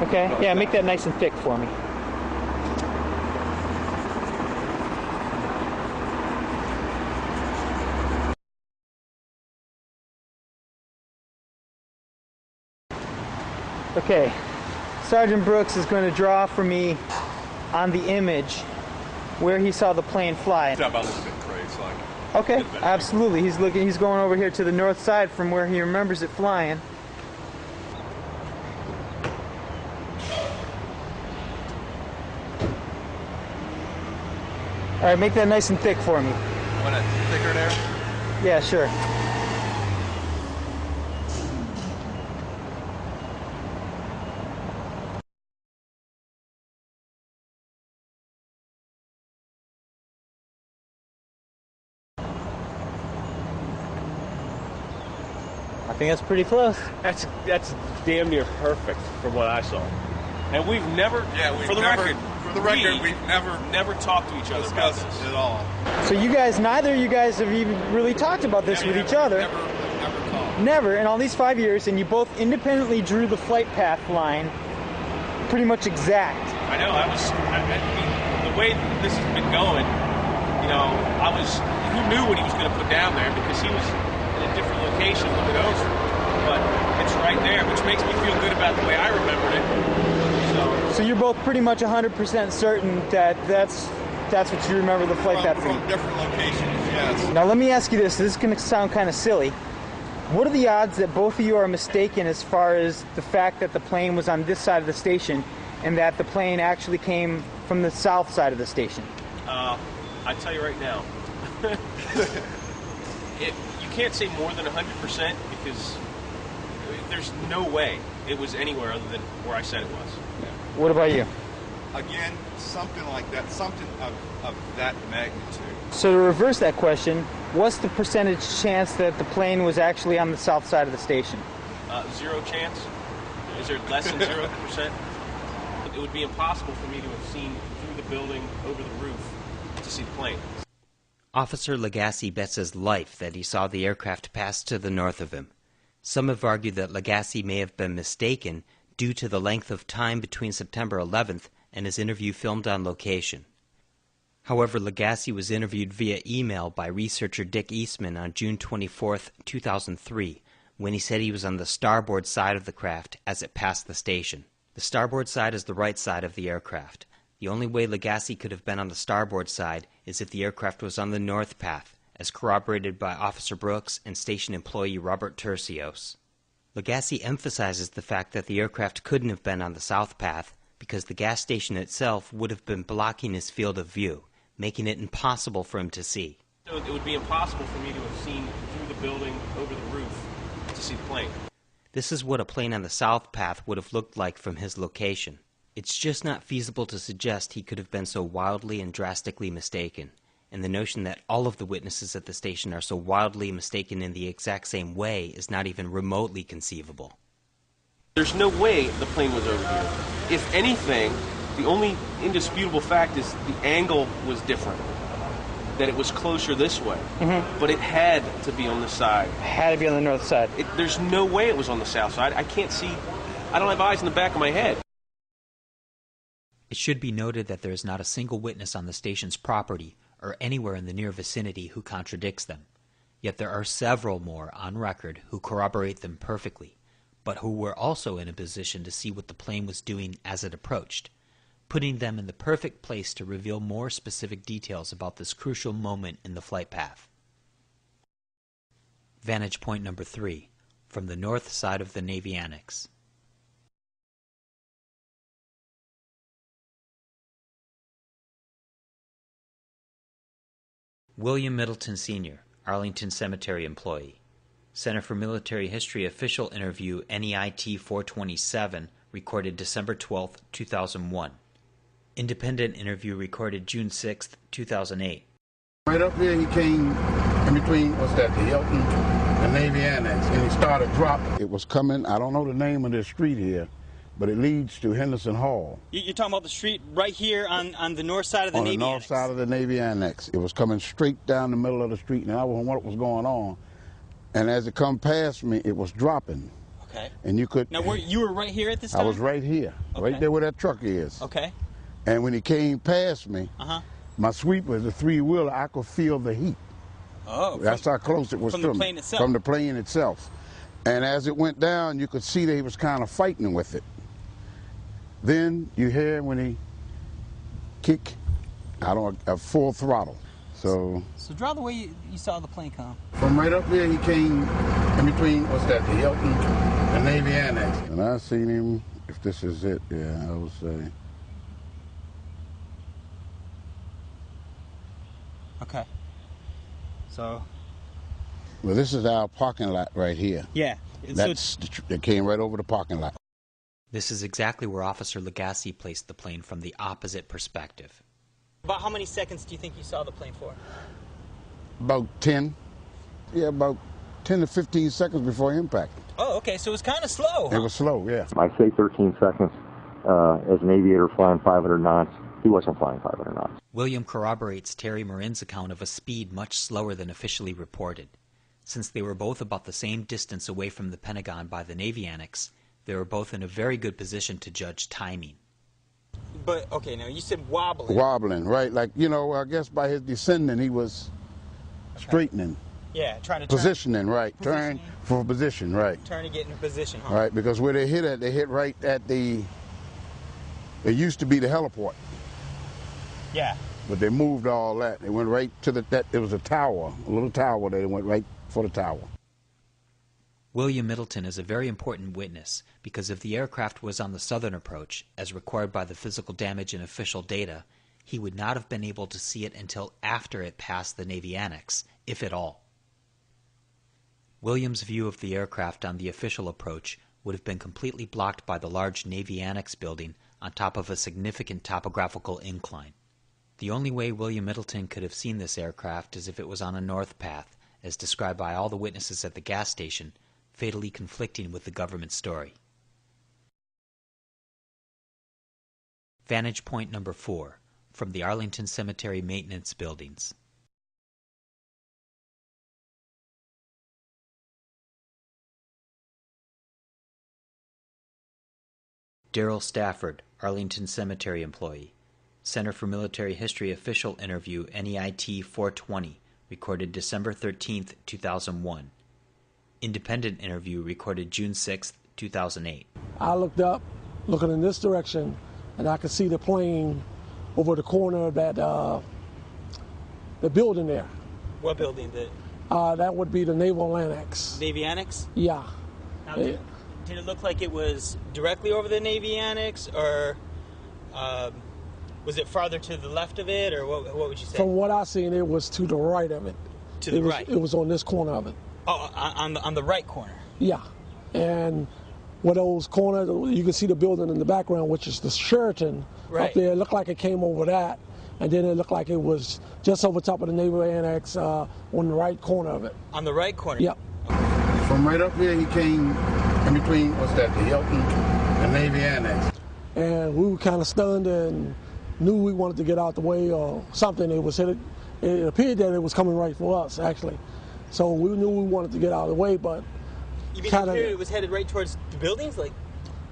Okay, yeah, make that nice and thick for me. Okay, Sergeant Brooks is going to draw for me on the image where he saw the plane fly. Okay, absolutely. He's going over here to the north side from where he remembers it flying. All right, make that nice and thick for me. Want it thicker there? Yeah, sure. I think that's pretty close. That's damn near perfect from what I saw. And we've never, for the record, we've never talked to each other about this at all. So neither of you guys have even really talked about this with each other. Never talked. Never in all these 5 years, and you both independently drew the flight path line pretty much exact. I know. I mean, the way this has been going, who knew what he was going to put down there, because he was in a different location a little bit over. But it's right there, which makes me feel good about the way I remembered it. So you're both pretty much 100% certain that that's what you remember the flight path from different locations, yes. Now let me ask you this. This is going to sound kind of silly. What are the odds that both of you are mistaken as far as the fact that the plane was on this side of the station and that the plane actually came from the south side of the station? I tell you right now, you can't say more than 100% because there's no way it was anywhere other than where I said it was. Yeah. What about you? Again, something like that, something of that magnitude. So to reverse that question, what's the percentage chance that the plane was actually on the south side of the station? 0 chance. Is there less than 0%? It would be impossible for me to have seen through the building, over the roof, to see the plane. Officer Lagasse bets his life that he saw the aircraft pass to the north of him. Some have argued that Lagasse may have been mistaken due to the length of time between September 11th and his interview filmed on location. However, Lagasse was interviewed via email by researcher Dick Eastman on June 24, 2003, when he said he was on the starboard side of the craft as it passed the station. The starboard side is the right side of the aircraft. The only way Lagasse could have been on the starboard side is if the aircraft was on the north path, as corroborated by Officer Brooks and station employee Robert Tercios. Lagasse emphasizes the fact that the aircraft couldn't have been on the south path because the gas station itself would have been blocking his field of view, making it impossible for him to see. So it would be impossible for me to have seen through the building, over the roof, to see the plane. This is what a plane on the south path would have looked like from his location. It's just not feasible to suggest he could have been so wildly and drastically mistaken, and the notion that all of the witnesses at the station are so wildly mistaken in the exact same way is not even remotely conceivable. There's no way the plane was over here. If anything, the only indisputable fact is the angle was different, that it was closer this way. Mm-hmm. But it had to be on the side. It had to be on the north side. There's no way it was on the south side. I can't see. I don't have eyes in the back of my head. It should be noted that there is not a single witness on the station's property or anywhere in the near vicinity who contradicts them. Yet there are several more on record who corroborate them perfectly, but who were also in a position to see what the plane was doing as it approached, putting them in the perfect place to reveal more specific details about this crucial moment in the flight path. Vantage point number 3, from the north side of the Navy Annex. William Middleton Sr., Arlington Cemetery employee. Center for Military History official interview Pt4.avi recorded December 12, 2001. Independent interview recorded June 6, 2008. Right up there he came in between, the Hilton and Navy Annex, and he started dropping. It was coming, I don't know the name of this street here, but it leads to Henderson Hall. You're talking about the street right here on the north side of the Navy Annex? On the north side of the Navy Annex. It was coming straight down the middle of the street, and I wasn't what was going on. And as it come past me, it was dropping. Okay. And you could... Now, you were right here at this time? I was right here, okay. right there where that truck is. Okay. And when he came past me, my sweeper is a three-wheeler, I could feel the heat. Oh. That's how close it was from to the me. plane itself? From the plane itself. And as it went down, you could see that he was kind of fighting with it. Then you hear when he kick out at full throttle. So draw the way you saw the plane come. From right up there, he came in between, what's that, the Hilton and Navy Annex. And I seen him, if this is it, yeah, I would say. Okay. So. Well, this is our parking lot right here. Yeah. That came right over the parking lot. This is exactly where Officer Legacy placed the plane from the opposite perspective. About how many seconds do you think you saw the plane for? About 10. Yeah, about 10 to 15 seconds before impact. Oh, okay, so it was kind of slow. It was slow, yeah. I say 13 seconds. As an aviator flying 500 knots, he wasn't flying 500 knots. William corroborates Terry Marin's account of a speed much slower than officially reported. Since they were both about the same distance away from the Pentagon by the Navy Annex, they were both in a very good position to judge timing. But, okay, now you said wobbling. Wobbling, right. Like, you know, I guess by his descending, he was straightening. Yeah, trying to positioning, right. Turn for position, right. Trying to get in a position, huh? Right, because where they hit at, they hit right at the, it used to be the heliport. Yeah. But they moved all that. They went right to it was a tower, a little tower. They went right for the tower. William Middleton is a very important witness because if the aircraft was on the southern approach, as required by the physical damage and official data, he would not have been able to see it until after it passed the Navy Annex, if at all. William's view of the aircraft on the official approach would have been completely blocked by the large Navy Annex building on top of a significant topographical incline. The only way William Middleton could have seen this aircraft is if it was on a north path, as described by all the witnesses at the gas station, fatally conflicting with the government story. Vantage point number 4, from the Arlington Cemetery maintenance buildings. Daryl Stafford, Arlington Cemetery employee. Center for Military History official interview NEIT 420, recorded December 13, 2001. Independent interview recorded June 6, 2008. I looked up, looking in this direction, and I could see the plane over the corner of that the building there. What building? That would be the Naval Annex. Navy Annex? Yeah. Now, did it look like it was directly over the Navy Annex, or was it farther to the left of it, or what would you say? From what I seen, it was to the right of it. To the right? It was on this corner of it. Oh, on the right corner? Yeah. And where those corners, you can see the building in the background, which is the Sheraton up there. It looked like it came over that, and then it looked like it was just over top of the Naval Annex on the right corner of it. On the right corner? Yep. From right up there, he came in between, what's that, the Hilton and Navy Annex. And we were kind of stunned and knew we wanted to get out the way or something. It appeared that it was coming right for us, actually. So we knew we wanted to get out of the way, but you mean it was headed right towards the buildings? Like,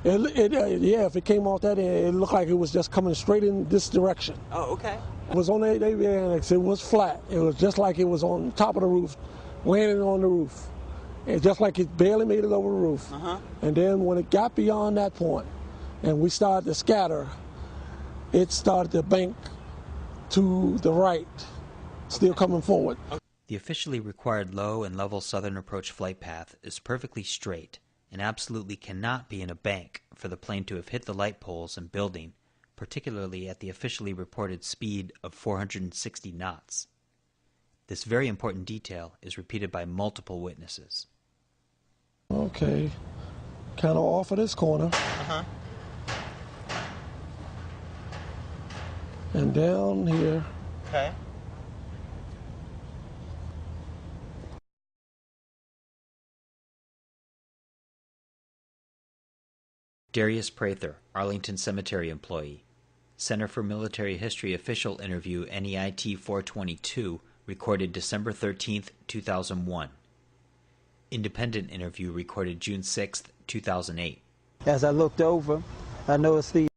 yeah, if it came off that end, it looked like it was just coming straight in this direction. Oh, okay. It was on the Navy Annex. It was flat. It was just like it was on top of the roof, landing on the roof. It's just like it barely made it over the roof. And then when it got beyond that point, and we started to scatter, it started to bank to the right, still coming forward. The officially required low and level southern approach flight path is perfectly straight and absolutely cannot be in a bank for the plane to have hit the light poles and building, particularly at the officially reported speed of 460 knots. This very important detail is repeated by multiple witnesses. Okay, kind of off of this corner. And down here. Okay. Darius Prather, Arlington Cemetery employee. Center for Military History official interview NEIT 422, recorded December 13, 2001. Independent interview recorded June 6, 2008. As I looked over, I noticed the